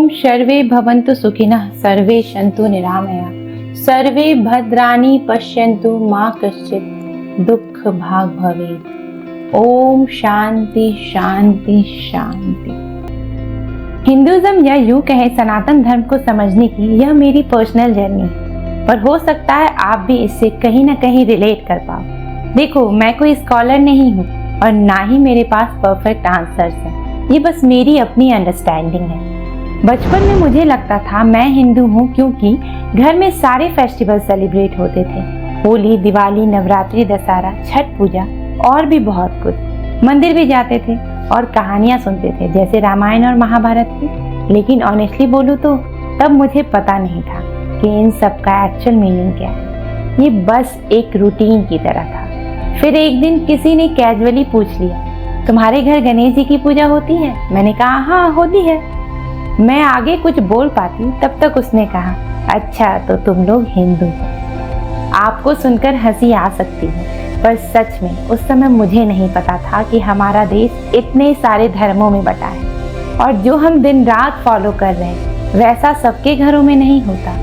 ओम सर्वे भवन्तु सुखिनः सर्वे सन्तु निरामया सर्वे भद्राणि पश्यन्तु मा कश्चित् दुःख भाग भवेत्। ओम शांति शांति शांति। हिंदुइज्म या यूं कहें सनातन धर्म को समझने की यह मेरी पर्सनल जर्नी है, पर हो सकता है आप भी इससे कहीं ना कहीं रिलेट कर पाओ। देखो, मैं कोई स्कॉलर नहीं हूँ और ना ही मेरे पास परफेक्ट आंसर्स हैं। ये बस मेरी अपनी अंडरस्टैंडिंग है। बचपन में मुझे लगता था मैं हिंदू हूँ क्योंकि घर में सारे फेस्टिवल सेलिब्रेट होते थे। होली, दिवाली, नवरात्रि, दशहरा, छठ पूजा और भी बहुत कुछ। मंदिर भी जाते थे और कहानियाँ सुनते थे जैसे रामायण और महाभारत की। लेकिन ऑनेस्टली बोलूँ तो तब मुझे पता नहीं था कि इन सब का एक्चुअल मीनिंग क्या है। ये बस एक रूटीन की तरह था। फिर एक दिन किसी ने कैजुअली पूछ लिया, तुम्हारे घर गणेश जी की पूजा होती है? मैंने कहा हाँ होती है। मैं आगे कुछ बोल पाती तब तक उसने कहा, अच्छा तो तुम लोग हिंदू हो। आपको सुनकर हंसी आ सकती है, पर सच में उस समय मुझे नहीं पता था कि हमारा देश इतने सारे धर्मों में बटा है और जो हम दिन रात फॉलो कर रहे हैं वैसा सबके घरों में नहीं होता।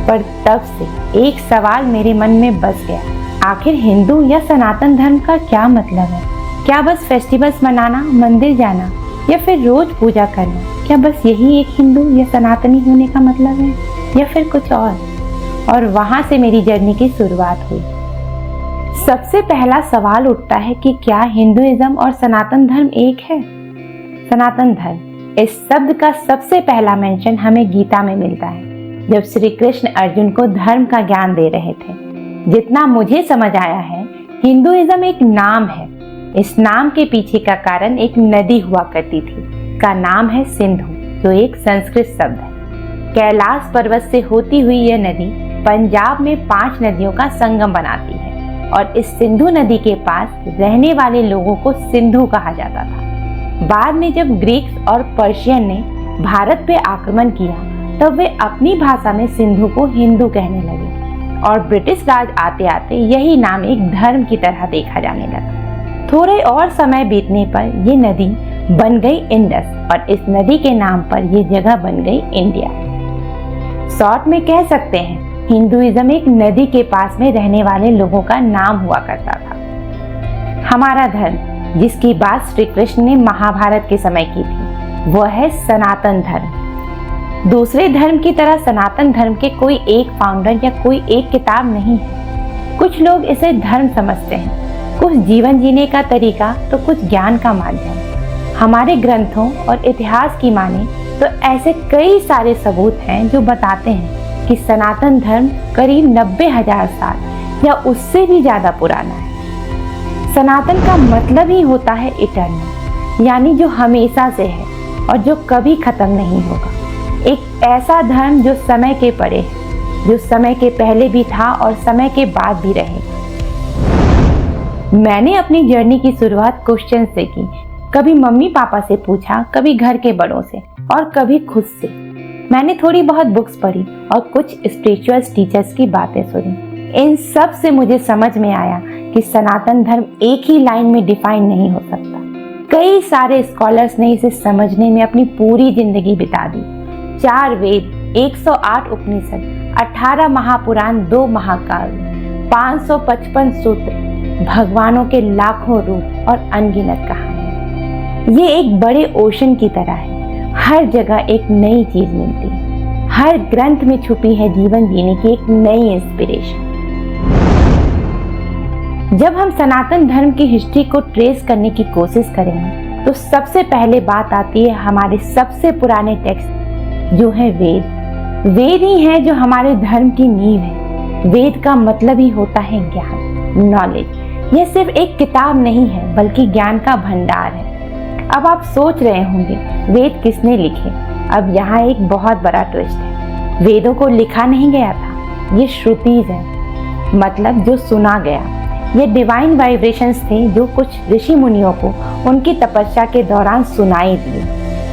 पर तब से एक सवाल मेरे मन में बस गया, आखिर हिंदू या सनातन धर्म का क्या मतलब है? क्या बस फेस्टिवल्स मनाना, मंदिर जाना या फिर रोज पूजा करना, क्या बस यही एक हिंदू या सनातनी होने का मतलब है या फिर कुछ और वहां से मेरी जर्नी की शुरुआत हुई। सबसे पहला सवाल उठता है कि क्या हिंदुइज्म और सनातन धर्म एक है? सनातन धर्म इस शब्द का सबसे पहला मेंशन हमें गीता में मिलता है, जब श्री कृष्ण अर्जुन को धर्म का ज्ञान दे रहे थे। जितना मुझे समझ आया है, हिंदुइज्म एक नाम है। इस नाम के पीछे का कारण एक नदी हुआ करती थी, का नाम है सिंधु, जो एक संस्कृत शब्द है। कैलाश पर्वत से होती हुई यह नदी पंजाब में 5 नदियों का संगम बनाती है और इस सिंधु नदी के पास रहने वाले लोगों को सिंधु कहा जाता था। बाद में जब ग्रीक्स और पर्शियन ने भारत पे आक्रमण किया तब वे अपनी भाषा में सिंधु को हिंदू कहने लगे और ब्रिटिश राज आते आते यही नाम एक धर्म की तरह देखा जाने लगा। थोड़े और समय बीतने पर ये नदी बन गई इंडस और इस नदी के नाम पर ये जगह बन गई इंडिया। शॉर्ट में कह सकते हैं हिंदुइज्म एक नदी के पास में रहने वाले लोगों का नाम हुआ करता था। हमारा धर्म, जिसकी बात श्री कृष्ण ने महाभारत के समय की थी, वह है सनातन धर्म। दूसरे धर्म की तरह सनातन धर्म के कोई एक फाउंडर या कोई एक किताब नहीं है। कुछ लोग इसे धर्म समझते हैं, कुछ जीवन जीने का तरीका तो कुछ ज्ञान का माध्यम। हमारे ग्रंथों और इतिहास की माने तो ऐसे कई सारे सबूत हैं जो बताते हैं कि सनातन धर्म करीब 90,000 साल या उससे भी ज्यादा पुराना है। सनातन का मतलब ही होता है इटर्नल, यानी जो हमेशा से है और जो कभी खत्म नहीं होगा। एक ऐसा धर्म जो समय के परे है, जो समय के पहले भी था और समय के बाद भी रहेगा। मैंने अपनी जर्नी की शुरुआत क्वेश्चन से की। कभी मम्मी पापा से पूछा, कभी घर के बड़ों से और कभी खुद से। मैंने थोड़ी बहुत बुक्स पढ़ी और कुछ स्पिरिचुअल टीचर्स की बातें सुनी। इन सब से मुझे समझ में आया कि सनातन धर्म एक ही लाइन में डिफाइन नहीं हो सकता। कई सारे स्कॉलर्स ने इसे समझने में अपनी पूरी जिंदगी बिता दी। 4 वेद, 108 उपनिषद, 18 महापुराण, 2 महाकाव्य, 555 सूत्र, भगवानों के लाखों रूप और अनगिनत कहानियां। ये एक बड़े ओशन की तरह है, हर जगह एक नई चीज मिलती है। हर ग्रंथ में छुपी है जीवन जीने की एक नई इंस्पिरेशन। जब हम सनातन धर्म की हिस्ट्री को ट्रेस करने की कोशिश करेंगे तो सबसे पहले बात आती है हमारे सबसे पुराने टेक्स्ट, जो है वेद। वेद ही है जो हमारे धर्म की नींव है। वेद का मतलब ही होता है ज्ञान, नॉलेज। यह सिर्फ एक किताब नहीं है बल्कि ज्ञान का भंडार है। अब आप सोच रहे होंगे वेद किसने लिखे? अब यहाँ एक बहुत बड़ा ट्विस्ट है। वेदों को लिखा नहीं गया था, ये श्रुतिज है, मतलब जो सुना गया। ये डिवाइन वाइब्रेशंस थे जो कुछ ऋषि मुनियों को उनकी तपस्या के दौरान सुनाई दिए।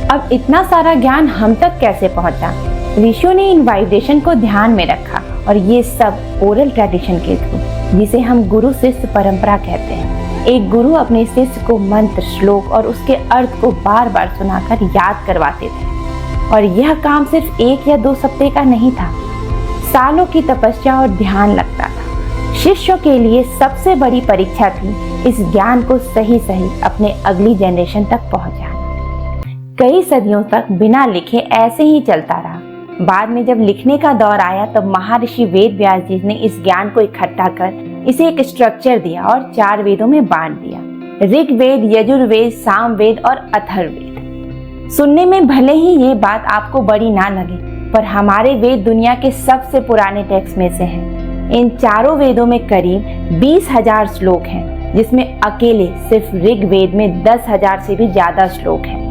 अब इतना सारा ज्ञान हम तक कैसे पहुंचा? ऋषियों ने इन वाइब्रेशन को ध्यान में रखा और ये सब ओरल ट्रेडिशन के थ्रू, जिसे हम गुरु शिष्य परंपरा कहते हैं। एक गुरु अपने शिष्य को मंत्र, श्लोक और उसके अर्थ को बार बार सुनाकर याद करवाते थे। और यह काम सिर्फ 1 या 2 सप्ताह का नहीं था, सालों की तपस्या और ध्यान लगता था। शिष्यों के लिए सबसे बड़ी परीक्षा थी इस ज्ञान को सही अपने अगली जनरेशन तक पहुंचाना। कई सदियों तक बिना लिखे ऐसे ही चलता रहा। बाद में जब लिखने का दौर आया तब महर्षि वेद व्यास जी ने इस ज्ञान को इकट्ठा कर इसे एक स्ट्रक्चर दिया और 4 वेदों में बांट दिया, ऋग्वेद, यजुर्वेद, सामवेद और अथर्ववेद। सुनने में भले ही ये बात आपको बड़ी ना लगे, पर हमारे वेद दुनिया के सबसे पुराने टेक्स्ट में से हैं। इन चारों वेदों में करीब 20,000 श्लोक हैं, जिसमें अकेले सिर्फ ऋग्वेद में 10,000 से भी ज्यादा श्लोक हैं।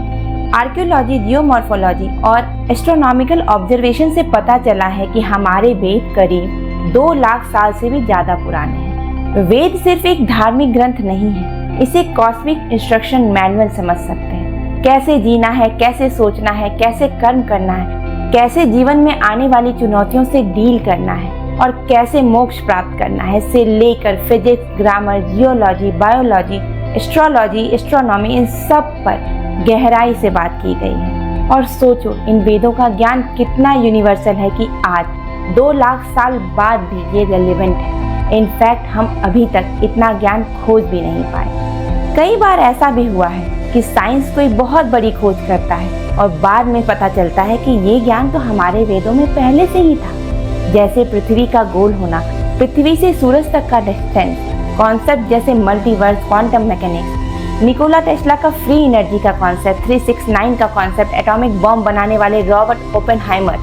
आर्कियोलॉजी, जियोमॉर्फोलॉजी और एस्ट्रोनॉमिकल ऑब्जर्वेशन से पता चला है कि हमारे वेद करीब 2 लाख साल से भी ज्यादा पुराने हैं। वेद सिर्फ एक धार्मिक ग्रंथ नहीं है, इसे कॉस्मिक इंस्ट्रक्शन मैनुअल समझ सकते हैं। कैसे जीना है, कैसे सोचना है, कैसे कर्म करना है, कैसे जीवन में आने वाली चुनौतियों से डील करना है और कैसे मोक्ष प्राप्त करना है से लेकर physics, grammar, geology, biology, astrology, astronomy, इन सब पर गहराई से बात की गई है। और सोचो इन वेदों का ज्ञान कितना यूनिवर्सल है कि आज 2 लाख साल बाद भी ये रेलेवेंट है। इनफैक्ट हम अभी तक इतना ज्ञान खोज भी नहीं पाए। कई बार ऐसा भी हुआ है कि साइंस कोई बहुत बड़ी खोज करता है और बाद में पता चलता है कि ये ज्ञान तो हमारे वेदों में पहले से ही था। जैसे पृथ्वी का गोल होना, पृथ्वी से सूरज तक का डिस्टेंस, कॉन्सेप्ट जैसे multiverse, quantum mechanics, Nikola Tesla का फ्री एनर्जी का कॉन्सेप्ट, 369 का कॉन्सेप्ट, एटॉमिक बॉम्ब बनाने वाले रॉबर्ट ओपेनहाइमर,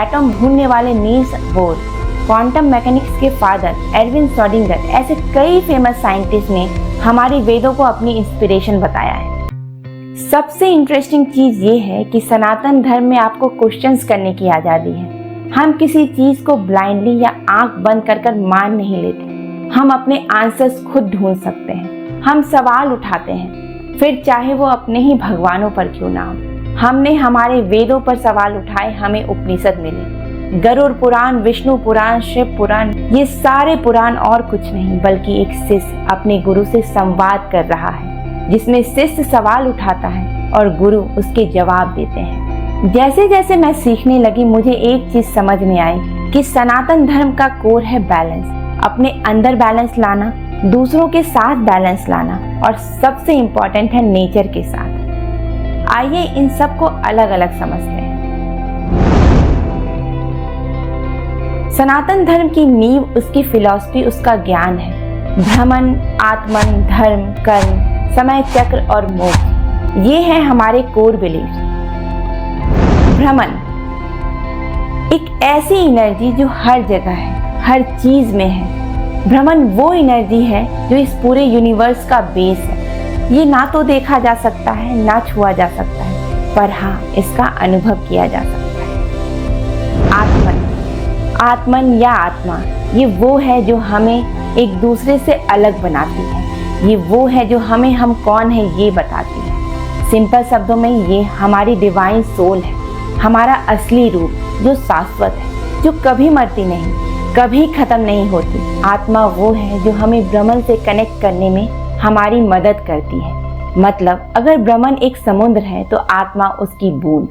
एटम ढूंढने वाले नील्स बोर, क्वांटम मैकेनिक्स के फादर एरविन श्रोडिंगर, ऐसे कई फेमस साइंटिस्ट ने हमारे वेदों को अपनी इंस्पिरेशन बताया है। सबसे इंटरेस्टिंग चीज ये है कि सनातन धर्म में आपको क्वेश्चंस करने की आजादी है। हम किसी चीज को ब्लाइंडली या आंख बंद कर मान नहीं लेते। हम अपने आंसर्स खुद ढूंढ सकते हैं। हम सवाल उठाते हैं, फिर चाहे वो अपने ही भगवानों पर क्यों ना हो। हमने हमारे वेदों पर सवाल उठाए, हमें उपनिषद मिले। गरुड़ पुराण, विष्णु पुराण, शिव पुराण, ये सारे पुराण और कुछ नहीं बल्कि एक शिष्य अपने गुरु से संवाद कर रहा है, जिसमें शिष्य सवाल उठाता है और गुरु उसके जवाब देते हैं। जैसे जैसे मैं सीखने लगी मुझे एक चीज समझ में आई कि सनातन धर्म का कोर है बैलेंस, अपने अंदर बैलेंस लाना, दूसरों के साथ बैलेंस लाना और सबसे इम्पोर्टेंट है नेचर के साथ। आइए इन सब को अलग अलग समझते हैं। सनातन धर्म की नींव उसकी फिलॉसफी, उसका ज्ञान है। ब्रह्मन, आत्मन, धर्म, कर्म, समय चक्र और मोक्ष, ये है हमारे कोर बिलीफ। ब्रह्मन एक ऐसी एनर्जी जो हर जगह है, हर चीज में है। ब्रह्मन वो एनर्जी है जो इस पूरे यूनिवर्स का बेस है। ये ना तो देखा जा सकता है, ना छुआ जा सकता है, पर हाँ इसका अनुभव किया जा सकता है। आत्मन या आत्मा, ये वो है जो हमें एक दूसरे से अलग बनाती है। ये वो है जो हमें हम कौन है ये बताती है। सिंपल शब्दों में ये हमारी डिवाइन सोल है, हमारा असली रूप जो शाश्वत है, जो कभी मरती नहीं, कभी खत्म नहीं होती। आत्मा वो है जो हमें ब्रह्मन से कनेक्ट करने में हमारी मदद करती है। मतलब अगर ब्रह्मन एक समुद्र है तो आत्मा उसकी बूंद।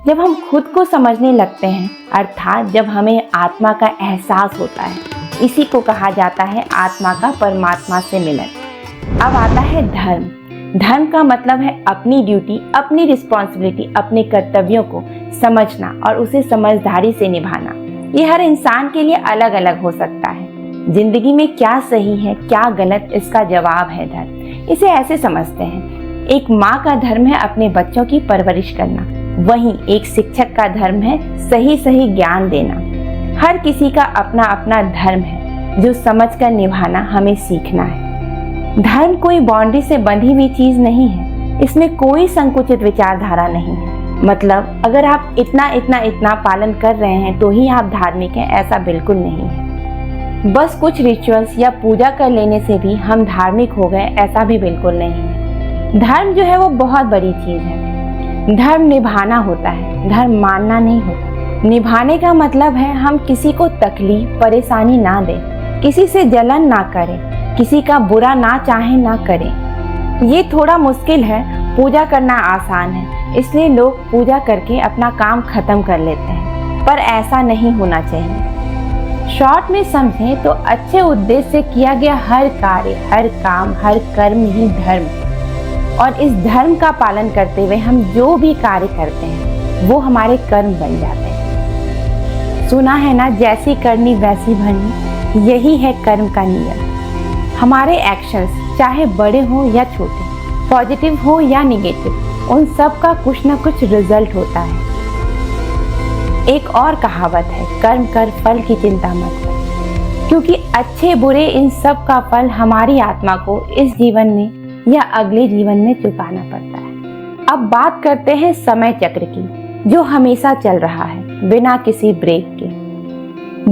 जब हम खुद को समझने लगते हैं, अर्थात जब हमें आत्मा का एहसास होता है, इसी को कहा जाता है आत्मा का परमात्मा से मिलन। अब आता है धर्म। धर्म का मतलब है अपनी ड्यूटी, अपनी रिस्पॉन्सिबिलिटी, अपने कर्तव्यों को समझना और उसे समझदारी से निभाना। ये हर इंसान के लिए अलग अलग हो सकता है। जिंदगी में क्या सही है, क्या गलत, इसका जवाब है धर्म। इसे ऐसे समझते हैं, एक माँ का धर्म है अपने बच्चों की परवरिश करना, वहीं एक शिक्षक का धर्म है सही ज्ञान देना। हर किसी का अपना अपना धर्म है जो समझकर निभाना हमें सीखना है। धर्म कोई बाउंड्री से बंधी हुई चीज नहीं है, इसमें कोई संकुचित विचारधारा नहीं है। मतलब अगर आप इतना पालन कर रहे हैं तो ही आप धार्मिक हैं, ऐसा बिल्कुल नहीं है। बस कुछ रिचुअल्स या पूजा कर लेने से भी हम धार्मिक हो गए, ऐसा भी बिल्कुल नहीं है। धर्म जो है वो बहुत बड़ी चीज है। धर्म निभाना होता है, धर्म मानना नहीं होता। निभाने का मतलब है हम किसी को तकलीफ, परेशानी ना दें, किसी से जलन ना करें, किसी का बुरा ना चाहे ना करें। ये थोड़ा मुश्किल है, पूजा करना आसान है, इसलिए लोग पूजा करके अपना काम खत्म कर लेते हैं, पर ऐसा नहीं होना चाहिए। शॉर्ट में समझें तो अच्छे उद्देश्य से किया गया हर कार्य, हर काम, हर कर्म ही धर्म, और इस धर्म का पालन करते हुए हम जो भी कार्य करते हैं वो हमारे कर्म बन जाते हैं। सुना है ना, जैसी करनी वैसी भरनी, यही है कर्म का नियम। हमारे एक्शंस चाहे बड़े हो या छोटे, पॉजिटिव हो या निगेटिव, उन सब का कुछ ना कुछ रिजल्ट होता है। एक और कहावत है, कर्म कर फल की चिंता मत कर, क्योंकि अच्छे बुरे इन सब का फल हमारी आत्मा को इस जीवन में या अगले जीवन में चुकाना पड़ता है। अब बात करते हैं समय चक्र की, जो हमेशा चल रहा है बिना किसी ब्रेक के।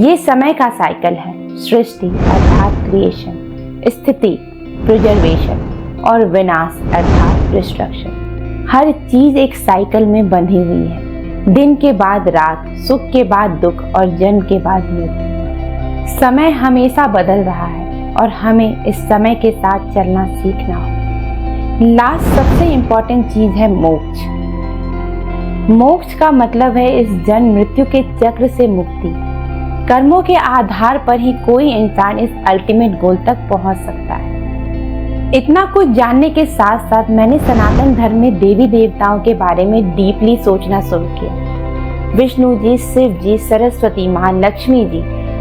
ये समय का साइकिल है, सृष्टि अर्थात क्रिएशन, स्थिति प्रिजर्वेशन, और विनाश अर्थात डिस्ट्रक्शन। हर चीज एक साइकिल में बंधी हुई है। दिन के बाद रात, सुख के बाद दुख, और जन्म के बाद मृत्यु। समय हमेशा बदल रहा है और हमें इस समय के साथ चलना सीखना होगा। लास्ट सबसे इंपॉर्टेंट चीज है मोक्ष। मोक्ष का मतलब है इस जन्म मृत्यु के चक्र से मुक्ति। कर्मों के आधार पर ही कोई इंसान इस अल्टीमेट गोल तक पहुंच सकता है। इतना कुछ जानने के साथ साथ मैंने सनातन धर्म में देवी देवताओं के बारे में डीपली सोचना शुरू किया। विष्णु जी, शिव जी, सरस्वती माँ, लक्ष्मी जी,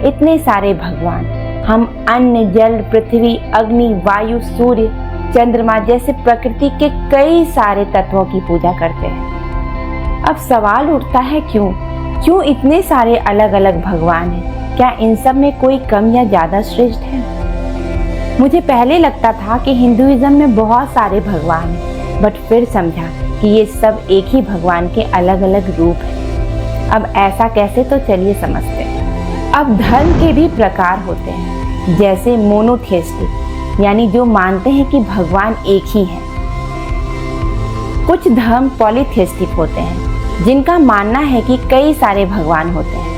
इतने सारे भगवान। हम अन्न, जल, पृथ्वी, अग्नि, वायु, सूर्य, चंद्रमा जैसे प्रकृति के कई सारे तत्वों की पूजा करते हैं। अब सवाल उठता है, क्यों इतने सारे अलग अलग भगवान हैं? क्या इन सब में कोई कम या ज्यादा श्रेष्ठ है? मुझे पहले लगता था कि हिंदुइज्म में बहुत सारे भगवान हैं, बट फिर समझा कि ये सब एक ही भगवान के अलग अलग रूप हैं। अब ऐसा कैसे, तो चलिए समझते हैं। अब धर्म के भी प्रकार होते हैं, जैसे मोनोथेइस्टिक, यानी जो मानते हैं कि भगवान एक ही है। कुछ धर्म पॉलीथेइस्टिक होते हैं, जिनका मानना है कि कई सारे भगवान होते हैं।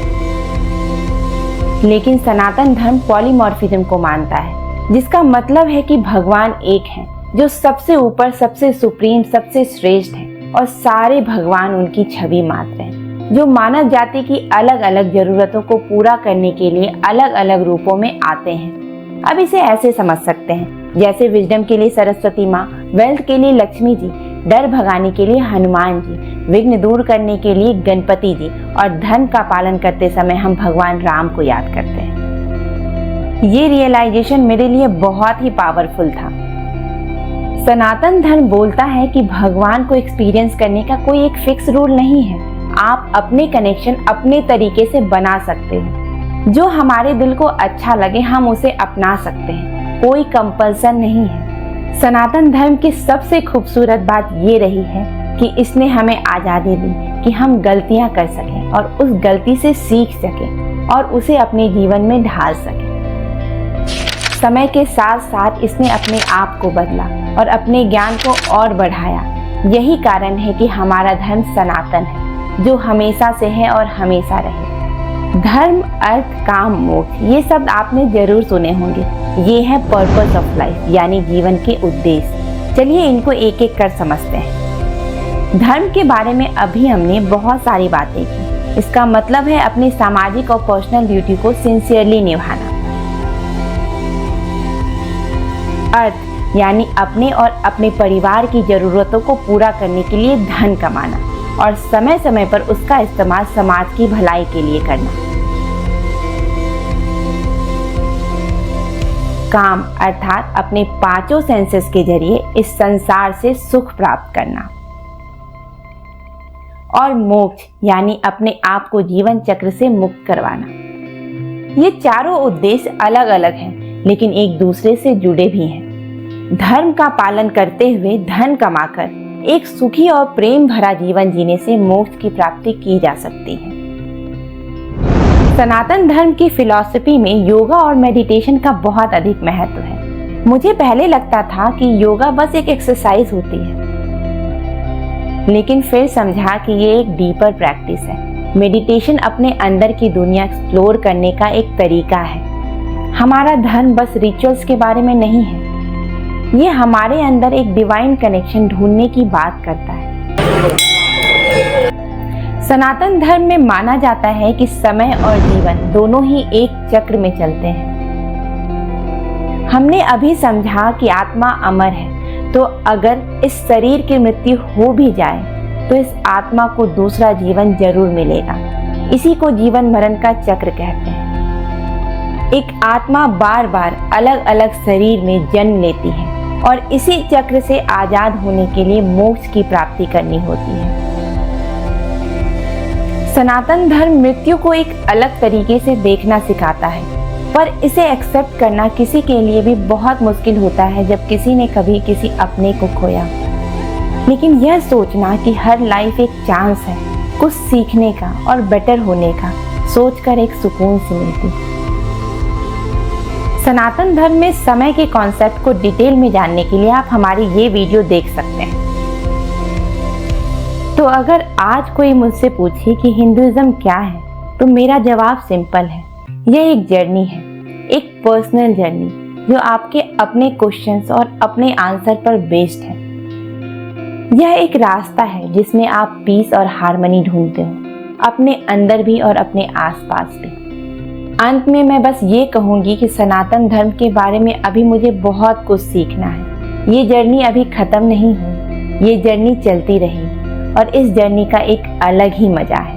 लेकिन सनातन धर्म पॉलीमॉर्फिज्म को मानता है, जिसका मतलब है कि भगवान एक है, जो सबसे ऊपर, सबसे सुप्रीम, सबसे श्रेष्ठ है, और सारे भगवान उनकी छवि मात्र हैं, जो मानव जाति की अलग अलग जरूरतों को पूरा करने के लिए अलग अलग रूपों में आते हैं। अब इसे ऐसे समझ सकते हैं, जैसे विजडम के लिए सरस्वती माँ, वेल्थ के लिए लक्ष्मी जी, डर भगाने के लिए हनुमान जी, विघ्न दूर करने के लिए गणपति जी, और धर्म का पालन करते समय हम भगवान राम को याद करते हैं। ये रियलाइजेशन मेरे लिए बहुत ही पावरफुल था। सनातन धर्म बोलता है कि भगवान को एक्सपीरियंस करने का कोई एक फिक्स रूल नहीं है। आप अपने कनेक्शन अपने तरीके से बना सकते हैं। जो हमारे दिल को अच्छा लगे हम उसे अपना सकते हैं, कोई कंपल्सन नहीं है। सनातन धर्म की सबसे खूबसूरत बात ये रही है कि इसने हमें आज़ादी दी कि हम गलतियां कर सकें और उस गलती से सीख सकें और उसे अपने जीवन में ढाल सकें। समय के साथ साथ इसने अपने आप को बदला और अपने ज्ञान को और बढ़ाया। यही कारण है कि हमारा धर्म सनातन है, जो हमेशा से है और हमेशा रहे। धर्म, अर्थ, काम, मोक्ष, ये शब्द आपने जरूर सुने होंगे। ये है पर्पस ऑफ लाइफ, यानी जीवन के उद्देश्य। चलिए इनको एक एक कर समझते हैं। धर्म के बारे में अभी हमने बहुत सारी बातें की। इसका मतलब है अपनी सामाजिक और पर्सनल ड्यूटी को सिंसियरली निभाना। अर्थ, यानी अपने और अपने परिवार की जरूरतों को पूरा करने के लिए धन कमाना और समय समय पर उसका इस्तेमाल समाज की भलाई के लिए करना। काम, अर्थात अपने पांचों सेंसेस के जरिए इस संसार से सुख प्राप्त करना। और मोक्ष, यानी अपने आप को जीवन चक्र से मुक्त करवाना। ये चारों उद्देश्य अलग अलग हैं, लेकिन एक दूसरे से जुड़े भी हैं। धर्म का पालन करते हुए धन कमाकर एक सुखी और प्रेम भरा जीवन जीने से मोक्ष की प्राप्ति की जा सकती है। सनातन धर्म की फिलॉसफी में योगा और मेडिटेशन का बहुत अधिक महत्व है। मुझे पहले लगता था कि योगा बस एक एक्सरसाइज होती है, लेकिन फिर समझा कि ये एक डीपर प्रैक्टिस है। मेडिटेशन अपने अंदर की दुनिया एक्सप्लोर करने का एक तरीका है। हमारा धर्म बस रिचुअल्स के बारे में नहीं है, ये हमारे अंदर एक डिवाइन कनेक्शन ढूंढने की बात करता है। सनातन धर्म में माना जाता है कि समय और जीवन दोनों ही एक चक्र में चलते हैं। हमने अभी समझा कि आत्मा अमर है, तो अगर इस शरीर की मृत्यु हो भी जाए तो इस आत्मा को दूसरा जीवन जरूर मिलेगा। इसी को जीवन मरण का चक्र कहते हैं। एक आत्मा बार बार अलग अलग शरीर में जन्म लेती है और इसी चक्र से आजाद होने के लिए मोक्ष की प्राप्ति करनी होती है। सनातन धर्म मृत्यु को एक अलग तरीके से देखना सिखाता है, पर इसे एक्सेप्ट करना किसी के लिए भी बहुत मुश्किल होता है जब किसी ने कभी किसी अपने को खोया। लेकिन यह सोचना कि हर लाइफ एक चांस है कुछ सीखने का और बेटर होने का, सोचकर एक सुकून सी मिलती। सनातन धर्म में समय के कॉन्सेप्ट को डिटेल में जानने के लिए आप हमारी ये वीडियो देख सकते हैं। तो अगर आज कोई मुझसे पूछे कि हिंदुइज्म क्या है, तो मेरा जवाब सिंपल है। यह एक जर्नी है, एक पर्सनल जर्नी जो आपके अपने क्वेश्चंस और अपने आंसर पर बेस्ड है। यह एक रास्ता है जिसमें आप पीस और हार्मनी ढूंढते हो, अपने अंदर भी और अपने आसपास भी। अंत में मैं बस ये कहूँगी कि सनातन धर्म के बारे में अभी मुझे बहुत कुछ सीखना है। ये जर्नी अभी खत्म नहीं हुई, ये जर्नी चलती रहेगी और इस जर्नी का एक अलग ही मजा है।